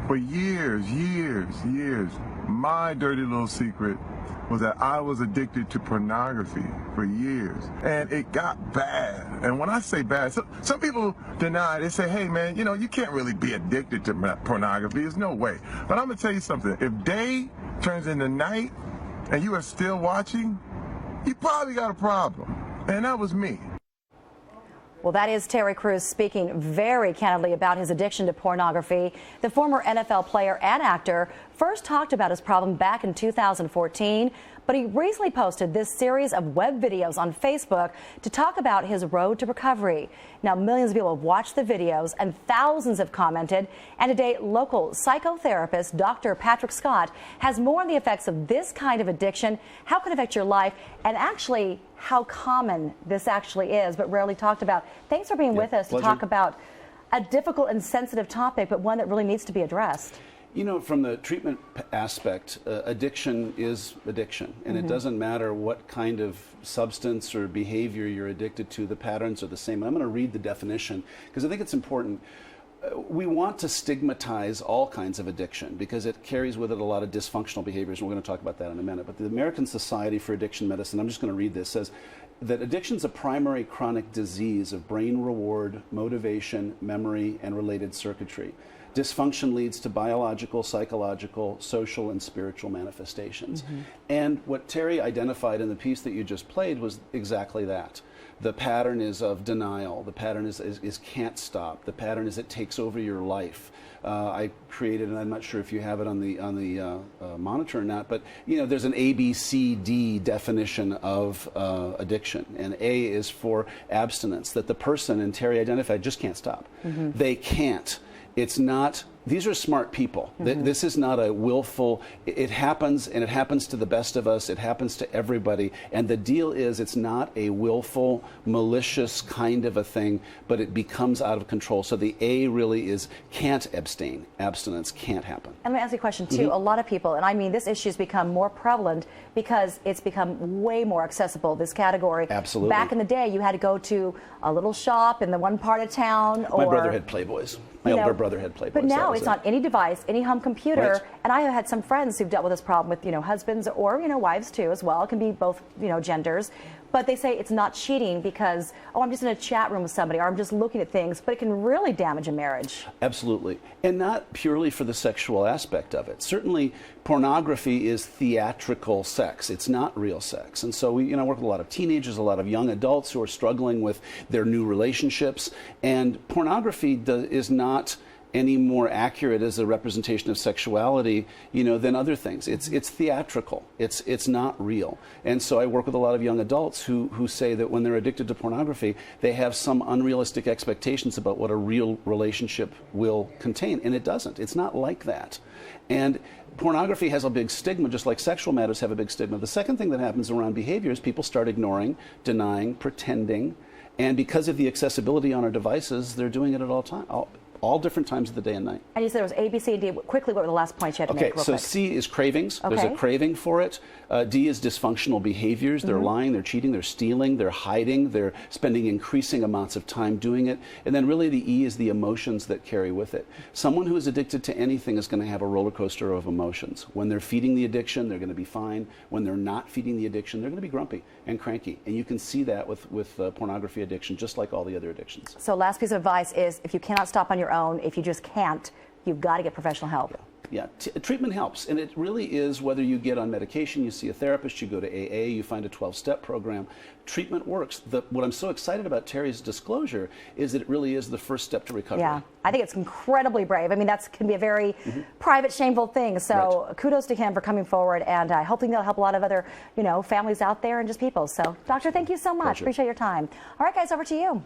For years, my dirty little secret was that I was addicted to pornography for years. And it got bad. And when I say bad, some people deny, they say, hey man, you know, you can't really be addicted to pornography. There's no way. But I'm gonna tell you something. If day turns into night and you are still watching, you probably got a problem. And that was me. Well, that is Terry Crews speaking very candidly about his addiction to pornography. The former NFL player and actor first talked about his problem back in 2014, but he recently posted this series of web videos on Facebook to talk about his road to recovery. Now, millions of people have watched the videos and thousands have commented. And today, local psychotherapist Dr. Patrick Scott has more on the effects of this kind of addiction, how it can affect your life, and actually how common this actually is, but rarely talked about. Thanks for being with us to talk about a difficult and sensitive topic, but one that really needs to be addressed. You know, from the treatment aspect, addiction is addiction, and it doesn't matter what kind of substance or behavior you're addicted to, the patterns are the same. I'm going to read the definition because I think it's important. We want to stigmatize all kinds of addiction because it carries with it a lot of dysfunctional behaviors, and we're going to talk about that in a minute. But the American Society for Addiction Medicine, I'm just going to read this, says that addiction is a primary chronic disease of brain reward, motivation, memory, and related circuitry. Dysfunction leads to biological, psychological, social, and spiritual manifestations. And what Terry identified in the piece that you just played was exactly that. The pattern is of denial. The pattern is can't stop. The pattern is it takes over your life. I created, and I'm not sure if you have it on the monitor or not, but you know, there's an ABCD definition of addiction, and A is for abstinence. That the person, and Terry identified, just can't stop. They can't. It's not, these are smart people. This is not a willful, it happens, and it happens to the best of us, it happens to everybody, and the deal is it's not a willful, malicious kind of a thing, but it becomes out of control. So the A really is can't abstain. Abstinence can't happen. And let me ask you a question too. A lot of people, and I mean this issue has become more prevalent because it's become way more accessible, this category. Absolutely. Back in the day, you had to go to a little shop in the one part of town, or... My brother had Playboys. My older brother had Playboys. But now it's on any device, any home computer. Right. And I have had some friends who've dealt with this problem with, husbands or, wives too as well. It can be both, genders. But they say it's not cheating because, oh, I'm just in a chat room with somebody, or I'm just looking at things, but it can really damage a marriage. Absolutely. And not purely for the sexual aspect of it. Certainly, pornography is theatrical sex. It's not real sex. And so we work with a lot of teenagers, a lot of young adults who are struggling with their new relationships. And pornography is not any more accurate as a representation of sexuality, than other things. It's theatrical. It's not real. And so I work with a lot of young adults who say that when they're addicted to pornography, they have some unrealistic expectations about what a real relationship will contain, and it doesn't. It's not like that. And pornography has a big stigma, just like sexual matters have a big stigma. The second thing that happens around behavior is people start ignoring, denying, pretending, and because of the accessibility on our devices, they're doing it at all different times of the day and night. And you said it was A, B, C, and D. Quickly, what were the last points you had to make? Okay, so C is cravings. There's a craving for it. D is dysfunctional behaviors. They're lying, they're cheating, they're stealing, they're hiding, they're spending increasing amounts of time doing it. And then really the E is the emotions that carry with it. Someone who is addicted to anything is going to have a roller coaster of emotions. When they're feeding the addiction, they're going to be fine. When they're not feeding the addiction, they're going to be grumpy and cranky. And you can see that with pornography addiction, just like all the other addictions. So last piece of advice is, if you cannot stop on your own, if you just can't, you've got to get professional help. Yeah, treatment helps, and it really is whether you get on medication, you see a therapist, you go to AA, you find a 12-step program. Treatment works. What I'm so excited about Terry's disclosure is that it really is the first step to recovery. Yeah, I think it's incredibly brave. I mean, that can be a very private, shameful thing. So kudos to him for coming forward, and hoping they'll help a lot of other, families out there and just people. So, Doctor, thank you so much. Pleasure. Appreciate your time. All right, guys, over to you.